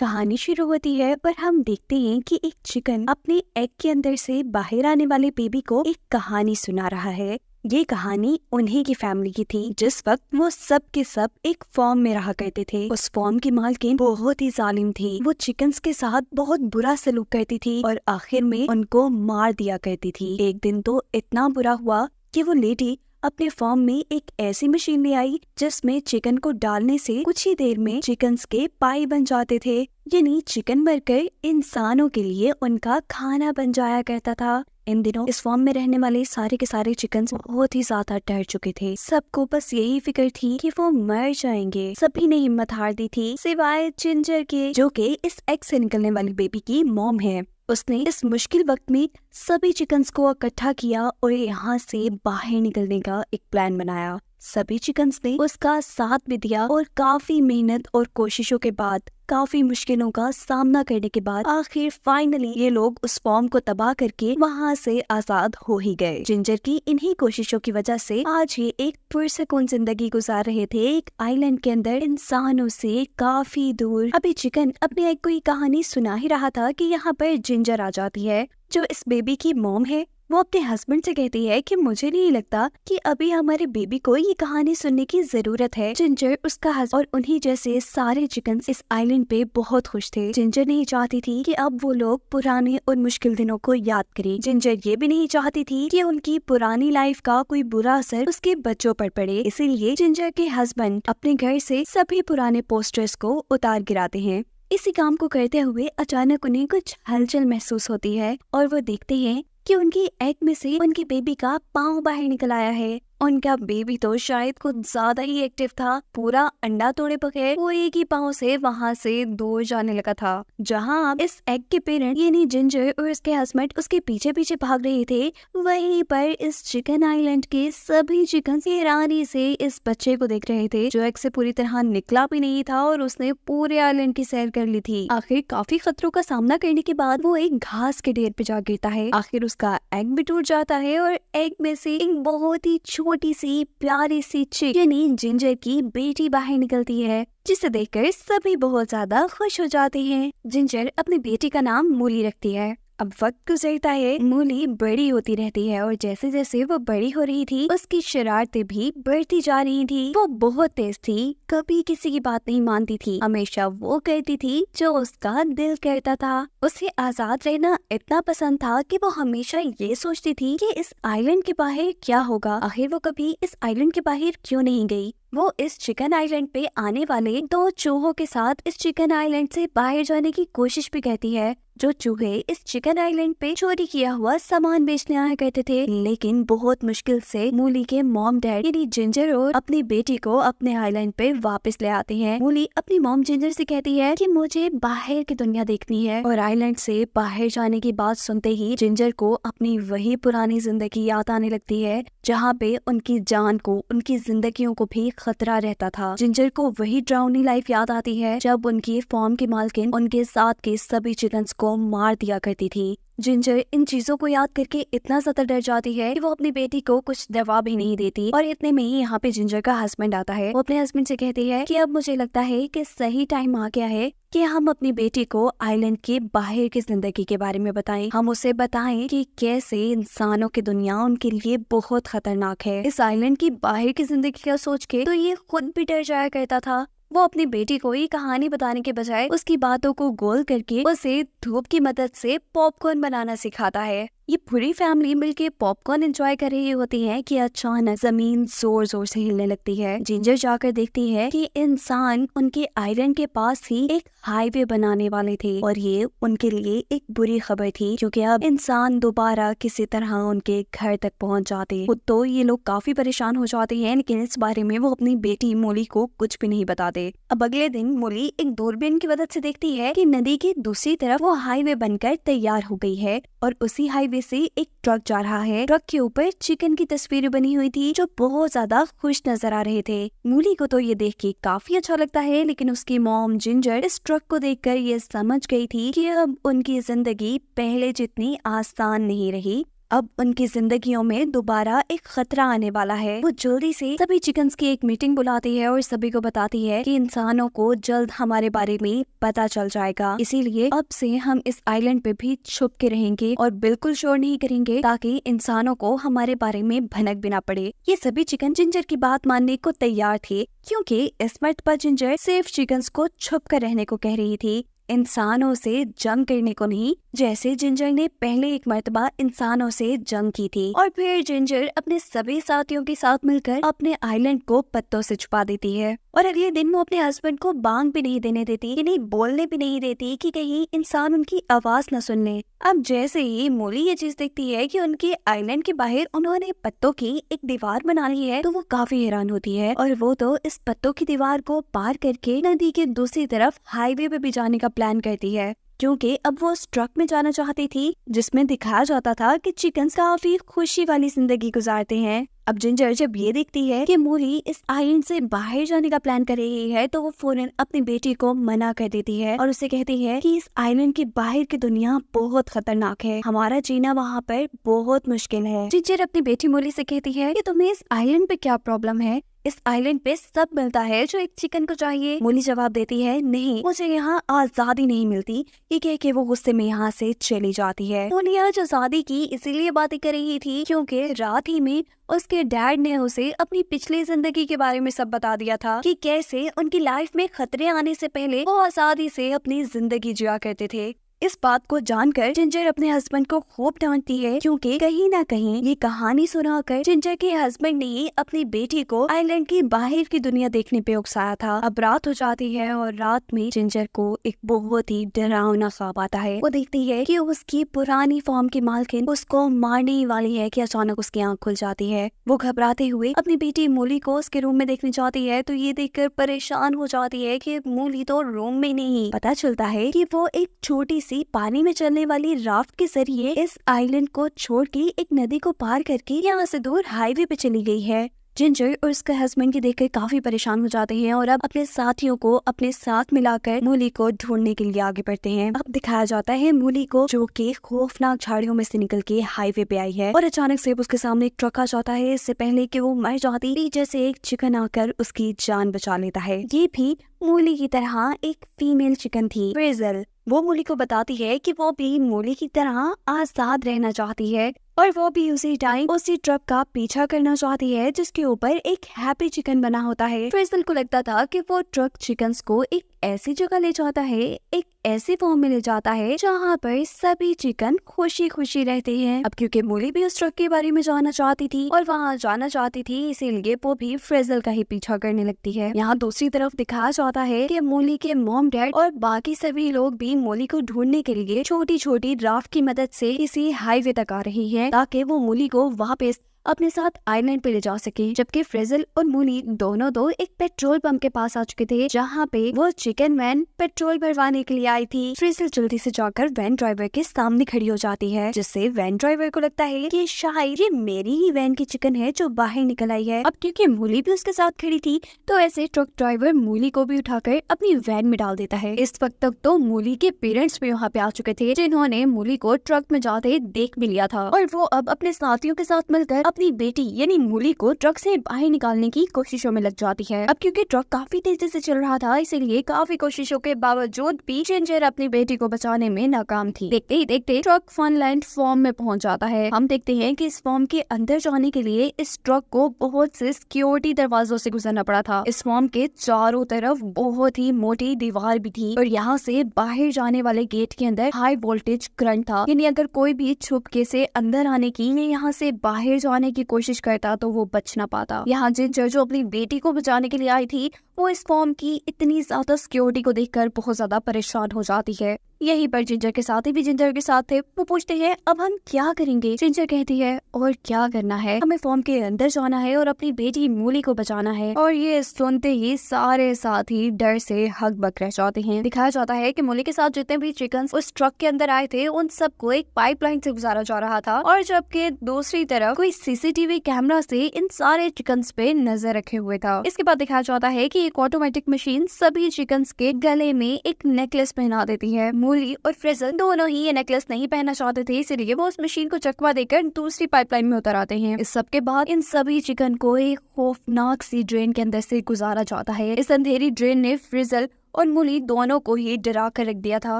कहानी शुरू होती है और हम देखते हैं कि एक चिकन अपने एग के अंदर से बाहर आने वाले बेबी को एक कहानी सुना रहा है। ये कहानी उन्हीं की फैमिली की थी जिस वक्त वो सब के सब एक फॉर्म में रहा करते थे। उस फॉर्म की मालकिन बहुत ही जालिम थी। वो चिकन्स के साथ बहुत बुरा सलूक करती थी और आखिर में उनको मार दिया करती थी। एक दिन तो इतना बुरा हुआ कि वो लेडी अपने फार्म में एक ऐसी मशीन ले आई जिसमें चिकन को डालने से कुछ ही देर में चिकन्स के पाई बन जाते थे, यानी चिकन मरकर इंसानों के लिए उनका खाना बन जाया करता था। इन दिनों इस फार्म में रहने वाले सारे के सारे चिकन्स बहुत ही ज्यादा डर चुके थे। सबको बस यही फिक्र थी कि वो मर जाएंगे। सभी ने हिम्मत हार दी थी सिवाय जिंजर के, जो कि इस एग से निकलने वाली बेबी की मॉम है। उसने इस मुश्किल वक्त में सभी चिकन्स को इकट्ठा किया और यहाँ से बाहर निकलने का एक प्लान बनाया। सभी चिकन्स ने उसका साथ भी दिया और काफी मेहनत और कोशिशों के बाद, काफी मुश्किलों का सामना करने के बाद आखिर फाइनली ये लोग उस फॉर्म को तबाह करके वहाँ से आजाद हो ही गए। जिंजर की इन्हीं कोशिशों की वजह से आज ये एक पुरसकून जिंदगी गुजार रहे थे एक आइलैंड के अंदर, इंसानों से काफी दूर। अभी चिकन अपने एक कोई कहानी सुना ही रहा था कि यहाँ पर जिंजर आ जाती है, जो इस बेबी की मॉम है। वो अपने हस्बैंड से कहती है कि मुझे नहीं लगता कि अभी हमारे बेबी को ये कहानी सुनने की जरूरत है। जिंजर, उसका हस्बैंड और उन्हीं जैसे सारे चिकन्स इस आइलैंड पे बहुत खुश थे। जिंजर नहीं चाहती थी कि अब वो लोग पुराने और मुश्किल दिनों को याद करें। जिंजर ये भी नहीं चाहती थी कि उनकी पुरानी लाइफ का कोई बुरा असर उसके बच्चों पर पड़े। इसीलिए जिंजर के हस्बैंड अपने घर से सभी पुराने पोस्टर्स को उतार गिराते हैं। इसी काम को करते हुए अचानक उन्हें कुछ हलचल महसूस होती है और वो देखते हैं कि उनकी एग में से उनकी बेबी का पाँव बाहर निकल आया है। उनका बेबी तो शायद कुछ ज्यादा ही एक्टिव था। पूरा अंडा तोड़े बगैर वो एक ही पाँव से वहाँ से दूर जाने लगा था। जहाँ अब इस एग के पेरेंट यानी जिंजर और उसके हस्बैंड उसके पीछे पीछे भाग रहे थे, वहीं पर इस चिकन आइलैंड के सभी चिकन हैरानी से इस बच्चे को देख रहे थे, जो एग से पूरी तरह निकला भी नहीं था और उसने पूरे आइलैंड की सैर कर ली थी। आखिर काफी खतरों का सामना करने के बाद वो एक घास के ढेर पे जा गिरता है। आखिर उसका एग भी टूट जाता है और एग में से एक बहुत ही छोटी सी प्यारी सी चिक यानी जिंजर की बेटी बाहर निकलती है, जिसे देखकर सभी बहुत ज्यादा खुश हो जाते हैं। जिंजर अपनी बेटी का नाम मूली रखती है। अब वक्त गुजरता है, मूली बड़ी होती रहती है और जैसे जैसे वो बड़ी हो रही थी उसकी शरारतें भी बढ़ती जा रही थी। वो बहुत तेज थी, कभी किसी की बात नहीं मानती थी, हमेशा वो कहती थी जो उसका दिल कहता था। उसे आजाद रहना इतना पसंद था कि वो हमेशा ये सोचती थी कि इस आइलैंड के बाहर क्या होगा। आखिर वो कभी इस आइलैंड के बाहर क्यों नहीं गई। वो इस चिकन आइलैंड पे आने वाले 2 चूहों के साथ इस चिकन आइलैंड से बाहर जाने की कोशिश भी करती है, जो चूहे इस चिकन आइलैंड पे चोरी किया हुआ सामान बेचने आया करते थे। लेकिन बहुत मुश्किल से मूली के मॉम डैड यानी जिंजर और अपनी बेटी को अपने आइलैंड पे वापस ले आते हैं। मूली अपनी मॉम जिंजर से कहती है कि मुझे बाहर की दुनिया देखनी है, और आइलैंड से बाहर जाने की बात सुनते ही जिंजर को अपनी वही पुरानी जिंदगी याद आने लगती है, जहाँ पे उनकी जान को, उनकी जिंदगियों को भी खतरा रहता था। जिंजर को वही ड्राउनी लाइफ याद आती है जब उनकी फार्म की मालकिन उनके साथ के सभी चिकन्स को मार दिया करती थी। जिंजर इन चीजों को याद करके इतना ज्यादा डर जाती है कि वो अपनी बेटी को कुछ जवाब ही नहीं देती। और इतने में ही यहाँ पे जिंजर का हस्बैंड आता है। वो अपने हस्बैंड से कहती है कि अब मुझे लगता है कि सही टाइम आ गया है कि हम अपनी बेटी को आइलैंड के बाहर की जिंदगी के बारे में बताएं। हम उसे बताएं कि कैसे इंसानों की दुनिया उनके लिए बहुत खतरनाक है। इस आइलैंड की बाहर की जिंदगी का सोच के तो ये खुद भी डर जाया करता था। वो अपनी बेटी को ये कहानी बताने के बजाय उसकी बातों को गोल करके उसे धूप की मदद से पॉपकॉर्न बनाना सिखाता है। ये पूरी फैमिली मिलके पॉपकॉर्न एंजॉय कर रही होती है कि अचानक जमीन जोर जोर से हिलने लगती है। जिंजर जाकर देखती है कि इंसान उनके आइलैंड के पास ही एक हाईवे बनाने वाले थे, और ये उनके लिए एक बुरी खबर थी क्योंकि अब इंसान दोबारा किसी तरह उनके घर तक पहुंच जाते। तो ये लोग काफी परेशान हो जाते हैं, लेकिन इस बारे में वो अपनी बेटी मूली को कुछ भी नहीं बताते। अब अगले दिन मूली एक दूरबीन की मदद से देखती है कि नदी की दूसरी तरफ वो हाईवे बनकर तैयार हो गई है और उसी हाईवे से एक ट्रक जा रहा है। ट्रक के ऊपर चिकन की तस्वीरें बनी हुई थी जो बहुत ज्यादा खुश नजर आ रहे थे। मूली को तो ये देख के काफी अच्छा लगता है, लेकिन उसकी मॉम जिंजर इस ट्रक को देखकर ये समझ गई थी कि अब उनकी जिंदगी पहले जितनी आसान नहीं रही। अब उनकी जिंदगियों में दोबारा एक खतरा आने वाला है। वो जल्दी से सभी चिकन्स की एक मीटिंग बुलाती है और सभी को बताती है कि इंसानों को जल्द हमारे बारे में पता चल जाएगा, इसीलिए अब से हम इस आइलैंड पे भी छुप के रहेंगे और बिल्कुल शोर नहीं करेंगे ताकि इंसानों को हमारे बारे में भनक भी ना पड़े। ये सभी चिकन जिंजर की बात मानने को तैयार थे, क्योंकि इस मर्तबा जिंजर सिर्फ चिकन्स को छुप कर रहने को कह रही थी, इंसानों से जंग करने को नहीं, जैसे जिंजर ने पहले एक मर्तबा इंसानों से जंग की थी। और फिर जिंजर अपने सभी साथियों के साथ मिलकर अपने आइलैंड को पत्तों से छुपा देती है और अगले दिन वो अपने हस्बैंड को बांग भी नहीं देने देती, नहीं बोलने भी नहीं देती कि कहीं इंसान उनकी आवाज न सुन ले। अब जैसे ही मोली ये चीज देखती है कि उनके आइलैंड के बाहर उन्होंने पत्तों की एक दीवार बना ली है, तो वो काफी हैरान होती है और वो तो इस पत्तों की दीवार को पार करके नदी के दूसरी तरफ हाईवे पे भी जाने का प्लान करती है, क्योंकि अब वो उस ट्रक में जाना चाहती थी जिसमें दिखाया जाता था कि चिकन्स काफी खुशी वाली जिंदगी गुजारते हैं। अब जिंजर जब ये देखती है कि मोली इस आइलैंड से बाहर जाने का प्लान कर रही है, तो वो फौरन अपनी बेटी को मना कर देती है और उसे कहती है कि इस आइलैंड के बाहर की दुनिया बहुत खतरनाक है, हमारा जीना वहाँ पर बहुत मुश्किल है। जिंजर अपनी बेटी मोली से कहती है कि तुम्हें इस आइलैंड पे क्या प्रॉब्लम है, इस आइलैंड पे सब मिलता है जो एक चिकन को चाहिए। मोली जवाब देती है, नहीं, मुझे यहाँ आजादी नहीं मिलती। ये कह के वो गुस्से में यहाँ से चली जाती है। मोली आज आजादी की इसीलिए बातें कर रही थी क्योंकि रात ही में उसके डैड ने उसे अपनी पिछली जिंदगी के बारे में सब बता दिया था कि कैसे उनकी लाइफ में खतरे आने से पहले वो आजादी से अपनी जिंदगी जिया करते थे। इस बात को जानकर जिंजर अपने हस्बैंड को खूब डांटती है, क्योंकि कहीं ना कहीं ये कहानी सुनाकर जिंजर के हस्बैंड ने ही अपनी बेटी को आइलैंड की बाहर की दुनिया देखने पे उकसाया था। अब रात हो जाती है और रात में जिंजर को एक बहुत ही डरावना ख्वाब आता है। वो देखती है कि उसकी पुरानी फॉर्म की मालकिन उसको मारने ही वाली है कि अचानक उसकी आंख खुल जाती है। वो घबराते हुए अपनी बेटी मोली को उसके रूम में देखने जाती है, तो ये देखकर परेशान हो जाती है कि मोली तो रूम में नहीं। पता चलता है कि वो एक छोटी पानी में चलने वाली राफ्ट के जरिए इस आइलैंड को छोड़ के एक नदी को पार करके यहाँ से दूर हाईवे पे चली गई है। जिंजर और उसके हस्बैंड की देखकर काफी परेशान हो जाते हैं और अब अपने साथियों को अपने साथ मिलाकर मोली को ढूंढने के लिए आगे बढ़ते हैं। अब दिखाया जाता है मोली को, जो कि खौफनाक झाड़ियों में से निकल के हाईवे पे आई है और अचानक से उसके सामने एक ट्रक आ जाता है। इससे पहले कि वो मर जाती, पीछे से एक चिकन आकर उसकी जान बचा लेता है। ये भी मोली की तरह एक फीमेल चिकन थी, फ्रेजल। वो मोली को बताती है कि वो भी मोली की तरह आजाद रहना चाहती है और वो भी उसी टाइम उसी ट्रक का पीछा करना चाहती है जिसके ऊपर एक हैप्पी चिकन बना होता है। फ्रेजल को लगता था कि वो ट्रक चिकन्स को एक ऐसी जगह ले जाता है, एक ऐसी फॉर्म में ले जाता है जहाँ पर सभी चिकन खुशी खुशी रहते हैं। अब क्योंकि मोली भी उस ट्रक के बारे में जानना चाहती थी और वहाँ जाना चाहती थी, इसीलिए वो भी फ्रेजल का ही पीछा करने लगती है। यहाँ दूसरी तरफ दिखाया जाता है कि मोली के मॉम डैड और बाकी सभी लोग भी मोली को ढूंढने के लिए छोटी छोटी राफ्ट की मदद से इसी हाईवे तक आ रही है ताकि वो मोली को वापस अपने साथ आइलैंड पे ले जा सके। जबकि फ्रेजल और मोली दोनों एक पेट्रोल पंप के पास आ चुके थे जहाँ पे वो चिकन वैन पेट्रोल भरवाने के लिए आई थी। फ्रेजल जल्दी से जाकर वैन ड्राइवर के सामने खड़ी हो जाती है, जिससे वैन ड्राइवर को लगता है कि शायद ये मेरी ही वैन की चिकन है जो बाहर निकल आई है। अब क्योंकि मोली भी उसके साथ खड़ी थी, तो ऐसे ट्रक ड्राइवर मोली को भी उठाकर अपनी वैन में डाल देता है। इस वक्त तक तो मोली के पेरेंट्स भी वहाँ पे आ चुके थे, जिन्होंने मोली को ट्रक में जाते देख भी लिया था और वो अब अपने साथियों के साथ मिलकर अपनी बेटी यानी मोली को ट्रक से बाहर निकालने की कोशिशों में लग जाती है। अब क्योंकि ट्रक काफी तेजी से चल रहा था, इसीलिए काफी कोशिशों के बावजूद भी जिंजर अपनी बेटी को बचाने में नाकाम थी। देखते ही देखते ट्रक फनलैंड फॉर्म में पहुंच जाता है। हम देखते हैं कि इस फॉर्म के अंदर जाने के लिए इस ट्रक को बहुत से सिक्योरिटी दरवाजों से गुजरना पड़ा था। इस फॉर्म के चारों तरफ बहुत ही मोटी दीवार भी थी और यहाँ से बाहर जाने वाले गेट के अंदर हाई वोल्टेज करंट था, यानी अगर कोई भी छुपके से अंदर आने की या यहाँ से बाहर जाने की कोशिश करता तो वो बच ना पाता। यहाँ जिंजर जो अपनी बेटी को बचाने के लिए आई थी, वो इस फॉर्म की इतनी ज्यादा सिक्योरिटी को देखकर बहुत ज्यादा परेशान हो जाती है। यहीं पर जिंजर के साथी भी जिंजर के साथ थे। वो पूछते हैं अब हम क्या करेंगे। जिंजर कहती है और क्या करना है, हमें फॉर्म के अंदर जाना है और अपनी बेटी मोली को बचाना है। और ये सुनते ही सारे साथी डर से हकबक रह जाते हैं। दिखाया जाता है कि मोली के साथ जितने भी चिकन उस ट्रक के अंदर आए थे, उन सबको एक पाइपलाइन से गुजारा जा रहा था और जबकि दूसरी तरफ कोई सीसीटीवी कैमरा से इन सारे चिकन पे नजर रखे हुए था। इसके बाद दिखाया जाता है कि एक ऑटोमेटिक मशीन सभी चिकन के गले में एक नेकलेस पहना देती है। मूली और फ्रिजल दोनों ही ये नेकलेस नहीं पहनना चाहते थे, इसलिए वो उस मशीन को चकवा देकर दूसरी पाइपलाइन में उतर आते हैं। इस सब के बाद इन सभी चिकन को एक खौफनाक सी ड्रेन के अंदर से गुजारा जाता है। इस अंधेरी ड्रेन ने फ्रिजल और मूली दोनों को ही डरा कर रख दिया था।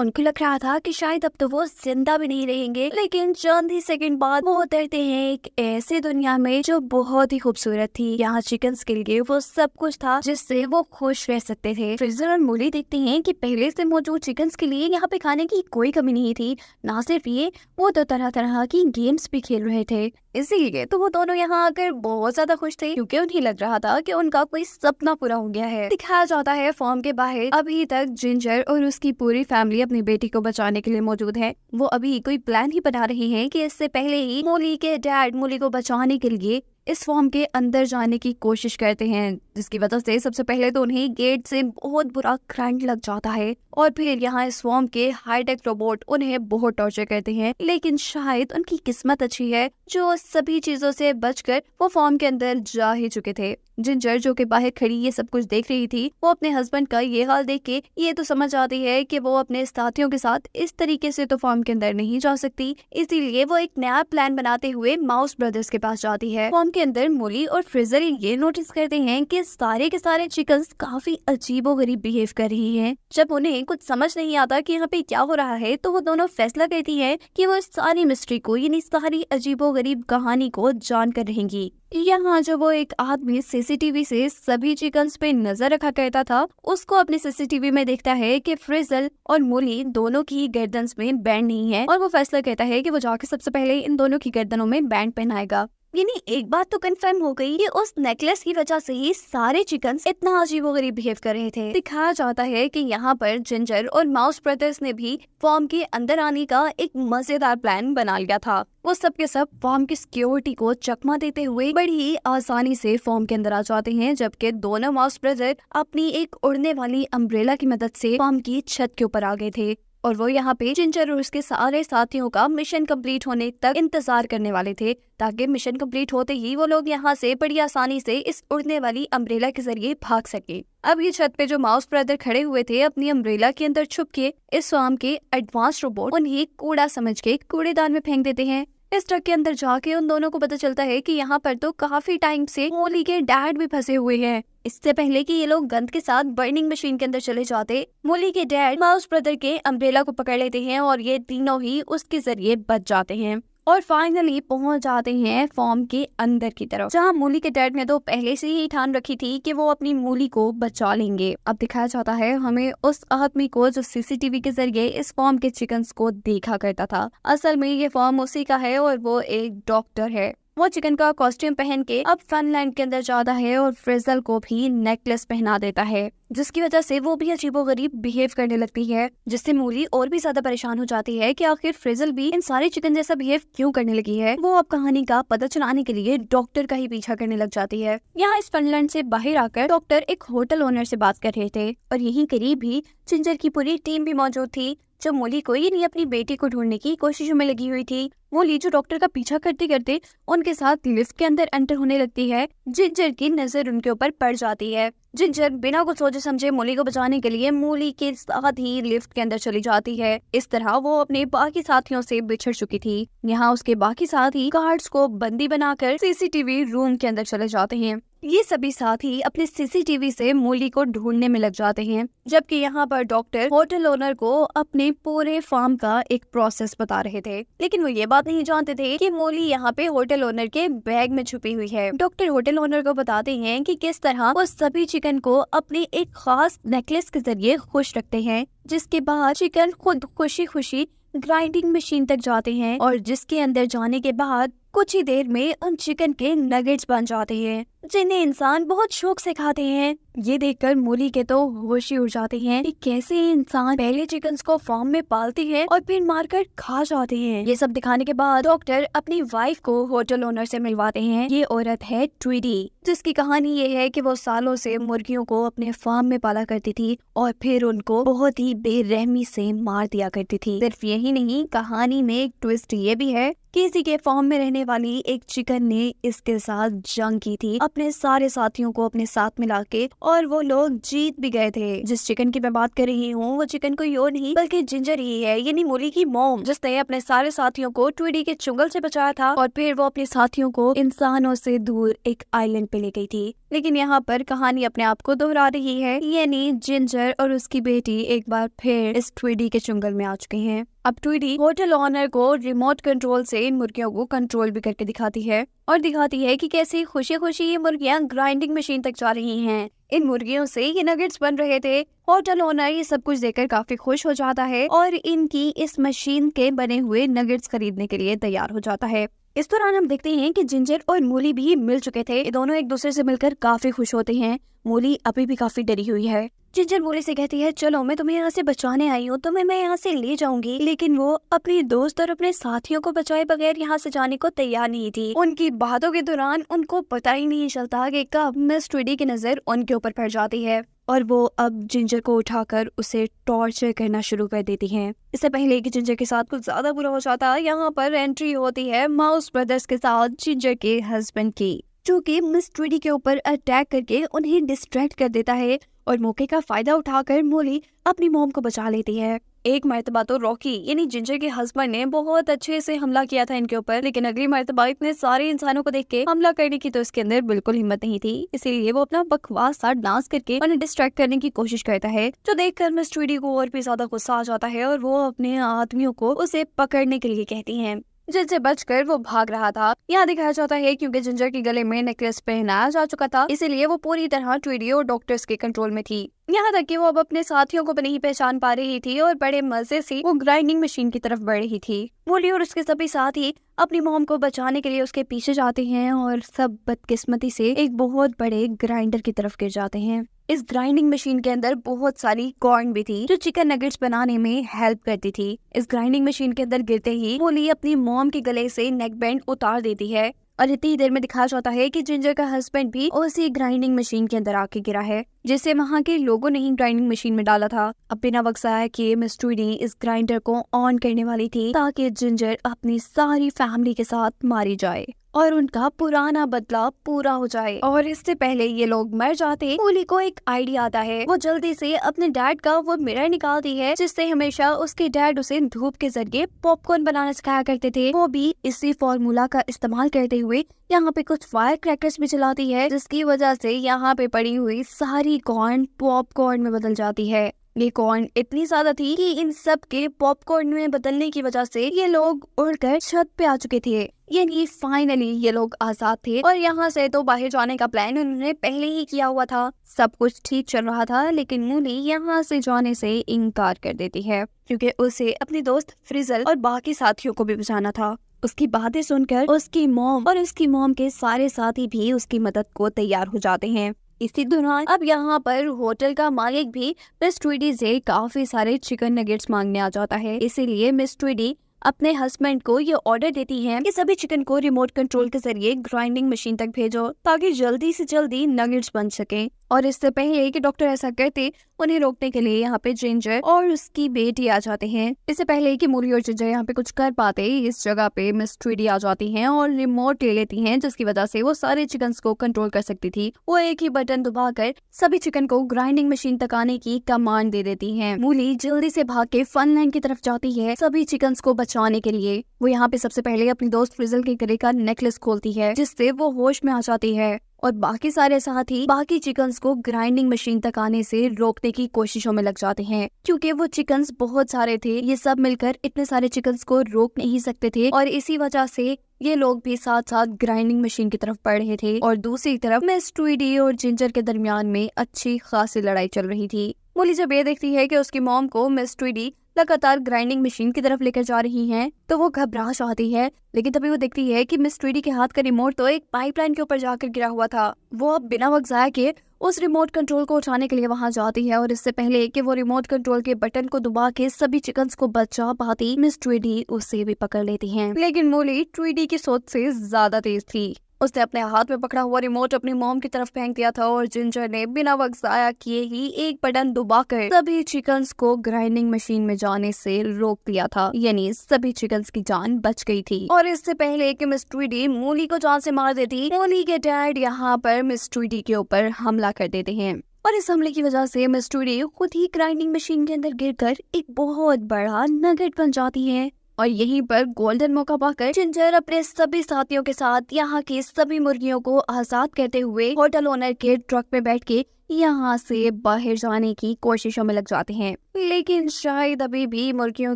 उनको लग रहा था कि शायद अब तो वो जिंदा भी नहीं रहेंगे, लेकिन चंद ही सेकंड बाद वो उतरते हैं एक ऐसी दुनिया में जो बहुत ही खूबसूरत थी। यहाँ चिकन्स के लिए वो सब कुछ था जिससे वो खुश रह सकते थे। फ्रिजल और मूली देखते हैं कि पहले से मौजूद चिकन्स के लिए यहाँ पे खाने की कोई कमी नहीं थी। ना सिर्फ ये, वो तो तरह तरह की गेम्स भी खेल रहे थे, इसीलिए तो वो दोनों यहाँ आकर बहुत ज्यादा खुश थे, क्योंकि उन्हें लग रहा था कि उनका कोई सपना पूरा हो गया है। दिखाया जाता है फार्म के बाहर अभी तक जिंजर और उसकी पूरी फैमिली अपनी बेटी को बचाने के लिए मौजूद है। वो अभी कोई प्लान ही बना रही हैं कि इससे पहले ही मूली के डैड मूली को बचाने के लिए इस फॉर्म के अंदर जाने की कोशिश करते हैं, जिसकी वजह से सबसे पहले तो उन्हें गेट से बहुत बुरा करंट लग जाता है और फिर यहाँ इस फॉर्म के हाईटेक रोबोट उन्हें बहुत टॉर्चर करते हैं। लेकिन शायद उनकी किस्मत अच्छी है जो सभी चीजों से बचकर वो फॉर्म के अंदर जा ही चुके थे। जिंजर जो कि बाहर खड़ी ये सब कुछ देख रही थी, वो अपने हस्बैंड का ये हाल देख के ये तो समझ आती है कि वो अपने साथियों के साथ इस तरीके से तो फॉर्म के अंदर नहीं जा सकती, इसीलिए वो एक नया प्लान बनाते हुए माउस ब्रदर्स के पास जाती है। फॉर्म के अंदर मूली और फ्रिजल ये नोटिस करते हैं कि सारे के सारे चिकन्स काफी अजीबोगरीब बिहेव कर रही हैं। जब उन्हें कुछ समझ नहीं आता कि यहाँ पे क्या हो रहा है, तो वो दोनों फैसला करती हैं कि वो इस सारी मिस्ट्री को, यानी सारी अजीबोगरीब कहानी को जान कर रहेंगी। यहाँ जो वो एक आदमी सीसीटीवी से सभी चिकन्स पे नजर रखा करता था, उसको अपने सीसीटीवी में देखता है कि फ्रिजल और मूली दोनों की गर्दन्स में बैंड नहीं है, और वो फैसला करता है कि वो जाके सबसे पहले इन दोनों की गर्दनों में बैंड पहनाएगा। यानी एक बात तो कंफर्म हो गई कि उस नेकलेस की वजह से ही सारे चिकन्स इतना अजीबोगरीब बिहेव कर रहे थे। दिखाया जाता है कि यहाँ पर जिंजर और माउस ब्रदर्स ने भी फॉर्म के अंदर आने का एक मजेदार प्लान बना लिया था। वो सब के सब फॉर्म की सिक्योरिटी को चकमा देते हुए बड़ी ही आसानी से फॉर्म के अंदर आ जाते हैं, जबकि दोनों माउस ब्रदर अपनी एक उड़ने वाली अम्ब्रेला की मदद से फॉर्म की छत के ऊपर आ गए थे और वो यहाँ पे जिंजर और उसके सारे साथियों का मिशन कंप्लीट होने तक इंतजार करने वाले थे, ताकि मिशन कंप्लीट होते ही वो लोग यहाँ से बड़ी आसानी से इस उड़ने वाली अम्ब्रेला के जरिए भाग सके। अब ये छत पे जो माउस ब्रदर खड़े हुए थे अपनी अम्ब्रेला के अंदर छुप के, इस फॉर्म के एडवांस रोबोट उन्हें कूड़ा समझ के कूड़ेदान में फेंक देते हैं। इस ट्रक के अंदर जाके उन दोनों को पता चलता है कि यहाँ पर तो काफी टाइम से मूली के डैड भी फंसे हुए हैं। इससे पहले कि ये लोग गंद के साथ बर्निंग मशीन के अंदर चले जाते, मूली के डैड माउस ब्रदर के अम्ब्रेला को पकड़ लेते हैं और ये तीनों ही उसके जरिए बच जाते हैं और फाइनली पहुंच जाते हैं फॉर्म के अंदर की तरफ, जहां मूली के डैड ने तो पहले से ही ठान रखी थी कि वो अपनी मूली को बचा लेंगे। अब दिखाया जाता है हमें उस आदमी को जो सीसीटीवी के जरिए इस फॉर्म के चिकन्स को देखा करता था। असल में ये फॉर्म उसी का है और वो एक डॉक्टर है। वो चिकन का कॉस्ट्यूम पहन के अब फनलैंड के अंदर जाता है और फ्रिजल को भी नेकलेस पहना देता है, जिसकी वजह से वो भी अजीबोगरीब बिहेव करने लगती है, जिससे मूली और भी ज्यादा परेशान हो जाती है कि आखिर फ्रिजल भी इन सारे चिकन जैसा बिहेव क्यों करने लगी है। वो अब कहानी का पता चलाने के लिए डॉक्टर का ही पीछा करने लग जाती है। यहाँ इस फनलैंड से बाहर आकर डॉक्टर एक होटल ओनर से बात कर रहे थे और यहीं करीब ही जिंजर की पूरी टीम भी मौजूद थी, जो मूली को यानी अपनी बेटी को ढूंढने की कोशिशों में लगी हुई थी। मूली जो डॉक्टर का पीछा करते करते उनके साथ लिफ्ट के अंदर एंटर होने लगती है। जिंजर की नजर उनके ऊपर पड़ जाती है। जिंजर बिना कुछ सोचे समझे मूली को बचाने के लिए मूली के साथ ही लिफ्ट के अंदर चली जाती है। इस तरह वो अपने बाकी साथियों से बिछड़ चुकी थी। यहाँ उसके बाकी साथी गार्ड्स को बंदी बनाकर सीसीटीवी रूम के अंदर चले जाते हैं। ये सभी साथी अपने सीसीटीवी से मूली को ढूंढने में लग जाते हैं, जबकि यहाँ पर डॉक्टर होटल ओनर को अपने पूरे फार्म का एक प्रोसेस बता रहे थे। लेकिन वो ये बात नहीं जानते थे कि मूली यहाँ पे होटल ओनर के बैग में छुपी हुई है। डॉक्टर होटल ओनर को बताते हैं कि किस तरह वो सभी चिकन को अपने एक खास नेकलेस के जरिए खुश रखते हैं, जिसके बाद चिकन खुद खुशी खुशी ग्राइंडिंग मशीन तक जाते हैं और जिसके अंदर जाने के बाद कुछ ही देर में उन चिकन के नगेट्स बन जाते हैं, जिन्हें इंसान बहुत शौक से खाते हैं। ये देखकर मूली के तो होश ही उड़ जाते हैं कि कैसे इंसान पहले चिकन्स को फार्म में पालते हैं और फिर मारकर खा जाते हैं। ये सब दिखाने के बाद डॉक्टर अपनी वाइफ को होटल ओनर से मिलवाते हैं। ये औरत है ट्वीडी, जिसकी कहानी ये है कि वो सालों से मुर्गियों को अपने फार्म में पाला करती थी और फिर उनको बहुत ही बेरहमी से मार दिया करती थी। सिर्फ यही नहीं, कहानी में एक ट्विस्ट ये भी है किसी के फॉर्म में रहने वाली एक चिकन ने इसके साथ जंग की थी अपने सारे साथियों को अपने साथ मिला के, और वो लोग जीत भी गए थे। जिस चिकन की मैं बात कर रही हूँ वो चिकन कोई और नहीं बल्कि जिंजर ही है, यानी मूली की मॉम, जिसने अपने सारे साथियों को ट्विडी के चुंगल से बचाया था और फिर वो अपने साथियों को इंसानों से दूर एक आइलैंड पे ले गई थी। लेकिन यहाँ पर कहानी अपने आप को दोहरा रही है, यानी जिंजर और उसकी बेटी एक बार फिर इस ट्विडी के चुंगल में आ चुके हैं। अब ट्विडी होटल ओनर को रिमोट कंट्रोल से इन मुर्गियों को कंट्रोल भी करके दिखाती है और दिखाती है कि कैसे खुशी खुशी ये मुर्गियां ग्राइंडिंग मशीन तक जा रही हैं। इन मुर्गियों से ये नगेट्स बन रहे थे। होटल ओनर ये सब कुछ देखकर काफी खुश हो जाता है और इनकी इस मशीन के बने हुए नगेट्स खरीदने के लिए तैयार हो जाता है। इस दौरान हम देखते हैं कि जिंजर और मूली भी मिल चुके थे। ये दोनों एक दूसरे से मिलकर काफी खुश होते हैं। मूली अभी भी काफी डरी हुई है। जिंजर मूली से कहती है, चलो मैं तुम्हें यहाँ से बचाने आई हूँ, तुम्हें मैं यहाँ से ले जाऊंगी। लेकिन वो अपनी दोस्त और अपने साथियों को बचाए बगैर यहाँ से जाने को तैयार नहीं थी। उनकी बातों के दौरान उनको पता ही नहीं चलता कि कब मिस ट्विडी की नजर उनके ऊपर पड़ जाती है और वो अब जिंजर को उठाकर उसे टॉर्चर करना शुरू कर देती हैं। इससे पहले कि जिंजर के साथ कुछ ज्यादा बुरा हो जाता, यहाँ पर एंट्री होती है माउस ब्रदर्स के साथ जिंजर के हस्बैंड की, जो कि मिस ट्विडी के ऊपर अटैक करके उन्हें डिस्ट्रैक्ट कर देता है और मौके का फायदा उठाकर मूली अपनी मॉम को बचा लेती है। एक मर्तबा तो रॉकी यानी जिंजर के हस्बैंड ने बहुत अच्छे से हमला किया था इनके ऊपर, लेकिन अगली मर्तबा इतने सारे इंसानों को देख के हमला करने की तो इसके अंदर बिल्कुल हिम्मत नहीं थी। इसीलिए वो अपना बकवास सा डांस करके उन्हें डिस्ट्रैक्ट करने की कोशिश करता है, जो देखकर मिस ट्विडी को और भी ज्यादा गुस्सा आ जाता है और वो अपने आदमियों को उसे पकड़ने के लिए कहती है, जिससे बचकर वो भाग रहा था। यहाँ दिखाया जाता है क्योंकि जिंजर के गले में नेकलेस पहनाया जा चुका था, इसीलिए वो पूरी तरह ट्विडी और डॉक्टर्स के कंट्रोल में थी। यहाँ तक कि वो अब अपने साथियों को भी नहीं पहचान पा रही थी और बड़े मजे से वो ग्राइंडिंग मशीन की तरफ बढ़ रही थी। मूली और उसके सभी साथी अपनी मॉम को बचाने के लिए उसके पीछे जाते हैं और सब बदकिस्मती से एक बहुत बड़े ग्राइंडर की तरफ गिर जाते हैं। इस ग्राइंडिंग मशीन के अंदर बहुत सारी कॉर्न भी थी जो चिकन नगेट्स बनाने में हेल्प करती थी। इस ग्राइंडिंग मशीन के अंदर गिरते ही मूली अपनी मॉम के गले से नेक बैंड उतार देती है और इतनी देर में दिखाया जाता है कि जिंजर का हस्बैंड भी उसी ग्राइंडिंग मशीन के अंदर आके गिरा है, जिसे वहाँ के लोगों ने ही ग्राइंडिंग मशीन में डाला था। अब बिना वक्त आया कि मिस ट्विडी इस ग्राइंडर को ऑन करने वाली थी ताकि जिंजर अपनी सारी फैमिली के साथ मारी जाए और उनका पुराना बदला पूरा हो जाए। और इससे पहले ये लोग मर जाते, मूली को एक आइडिया आता है। वो जल्दी से अपने डैड का वो मिरर निकालती है जिससे हमेशा उसके डैड उसे धूप के जरिए पॉपकॉर्न बनाना सिखाया करते थे। वो भी इसी फॉर्मूला का इस्तेमाल करते हुए यहाँ पे कुछ फायर क्रैकर्स भी चलाती है, जिसकी वजह से यहाँ पे पड़ी हुई सारी कॉर्न पॉपकॉर्न में बदल जाती है। ये कॉर्न इतनी ज्यादा थी कि इन सब के पॉपकॉर्न में बदलने की वजह से ये लोग उड़कर छत पे आ चुके थे। यानी फाइनली ये लोग आजाद थे और यहाँ से तो बाहर जाने का प्लान उन्होंने पहले ही किया हुआ था। सब कुछ ठीक चल रहा था, लेकिन मूली यहाँ से जाने से इनकार कर देती है क्योंकि उसे अपनी दोस्त फ्रिजल और बाकी साथियों को भी बचाना था। उसकी बातें सुनकर उसकी मॉम और उसकी मॉम के सारे साथी भी उसकी मदद को तैयार हो जाते हैं। इसी दौरान अब यहाँ पर होटल का मालिक भी मिस ट्विडी से काफी सारे चिकन नगेट्स मांगने आ जाता है। इसीलिए मिस ट्विडी अपने हस्बैंड को ये ऑर्डर देती है कि सभी चिकन को रिमोट कंट्रोल के जरिए ग्राइंडिंग मशीन तक भेजो ताकि जल्दी से जल्दी नगेट्स बन सके। और इससे पहले कि डॉक्टर ऐसा करते, उन्हें रोकने के लिए यहाँ पे जिंजर और उसकी बेटी आ जाते हैं। इससे पहले कि मूली और जिंजर यहाँ पे कुछ कर पाते, इस जगह पे मिस ट्विडी आ जाती हैं और रिमोट ले लेती हैं, जिसकी वजह से वो सारे चिकन को कंट्रोल कर सकती थी। वो एक ही बटन दबाकर सभी चिकन को ग्राइंडिंग मशीन तक आने की कमांड दे देती है। मूली जल्दी से भाग के फन लाइन की तरफ जाती है सभी चिकन को बचाने के लिए। वो यहाँ पे सबसे पहले अपनी दोस्त फ्रिजल के गले का नेकलेस खोलती है, जिससे वो होश में आ जाती है और बाकी सारे साथी बाकी चिकन्स को ग्राइंडिंग मशीन तक आने से रोकने की कोशिशों में लग जाते हैं। क्योंकि वो चिकन्स बहुत सारे थे, ये सब मिलकर इतने सारे चिकन्स को रोक नहीं सकते थे और इसी वजह से ये लोग भी साथ साथ ग्राइंडिंग मशीन की तरफ बढ़ रहे थे। और दूसरी तरफ मिस ट्विडी और जिंजर के दरमियान में अच्छी खासी लड़ाई चल रही थी। मूली जब ये देखती है कि उसकी मॉम को मिस ट्विडी लगातार ग्राइंडिंग मशीन की तरफ लेकर जा रही हैं, तो वो घबरा जाती है। लेकिन तभी वो देखती है कि मिस ट्विडी के हाथ का रिमोट तो एक पाइपलाइन के ऊपर जाकर गिरा हुआ था। वो अब बिना वक्त जाए के उस रिमोट कंट्रोल को उठाने के लिए वहां जाती है और इससे पहले कि वो रिमोट कंट्रोल के बटन को दबा के सभी चिकन्स को बचा पाती, मिस ट्विडी उसे भी पकड़ लेती हैं। लेकिन मूली ट्विडी की सोच से ज्यादा तेज थी। उसने अपने हाथ में पकड़ा हुआ रिमोट अपनी मॉम की तरफ फेंक दिया था और जिंजर ने बिना वक्त जाया किए ही एक बटन दबाकर सभी चिकन्स को ग्राइंडिंग मशीन में जाने से रोक दिया था। यानी सभी चिकन्स की जान बच गई थी। और इससे पहले कि मिस ट्विडी मूली को जान से मार देती, मूली के डैड यहाँ पर मिस ट्विडी के ऊपर हमला कर देते हैं और इस हमले की वजह से मिस ट्विडी खुद ही ग्राइंडिंग मशीन के अंदर गिरकर एक बहुत बड़ा नगेट बन जाती है। और यहीं पर गोल्डन मौका पाकर जिंजर अपने सभी साथियों के साथ यहाँ की सभी मुर्गियों को आजाद करते हुए होटल ओनर के ट्रक में बैठ के यहाँ से बाहर जाने की कोशिशों में लग जाते हैं। लेकिन शायद अभी भी मुर्गियों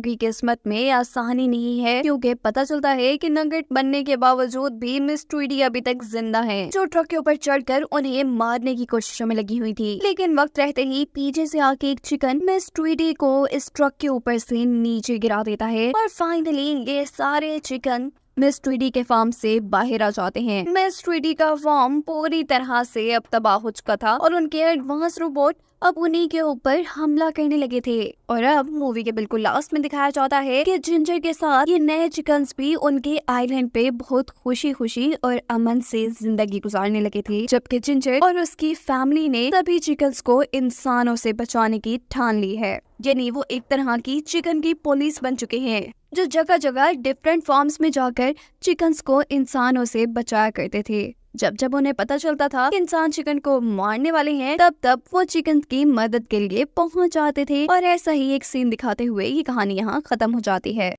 की किस्मत में आसानी नहीं है, क्योंकि पता चलता है कि नगेट बनने के बावजूद भी मिस ट्विडी अभी तक जिंदा है, जो ट्रक के ऊपर चढ़कर उन्हें मारने की कोशिशों में लगी हुई थी। लेकिन वक्त रहते ही पीछे से आके एक चिकन मिस ट्विडी को इस ट्रक के ऊपर से नीचे गिरा देता है और फाइनली ये सारे चिकन मिस ट्विडी के फार्म से बाहर आ जाते हैं। मिस ट्विडी का फार्म पूरी तरह से अब तबाह हो चुका था और उनके एडवांस रोबोट अब उन्हीं के ऊपर हमला करने लगे थे। और अब मूवी के बिल्कुल लास्ट में दिखाया जाता है कि जिंजर के साथ ये नए चिकन्स भी उनके आइलैंड पे बहुत खुशी खुशी और अमन से जिंदगी गुजारने लगे थे, जबकि जिंजर और उसकी फैमिली ने सभी चिकन्स को इंसानों से बचाने की ठान ली है। यानी वो एक तरह की चिकन की पुलिस बन चुके हैं, जो जगह जगह डिफरेंट फॉर्म्स में जाकर चिकन्स को इंसानों से बचाया करते थे। जब जब उन्हें पता चलता था कि इंसान चिकन को मारने वाले हैं, तब तब वो चिकन की मदद के लिए पहुंच जाते थे। और ऐसा ही एक सीन दिखाते हुए ये कहानी यहाँ खत्म हो जाती है।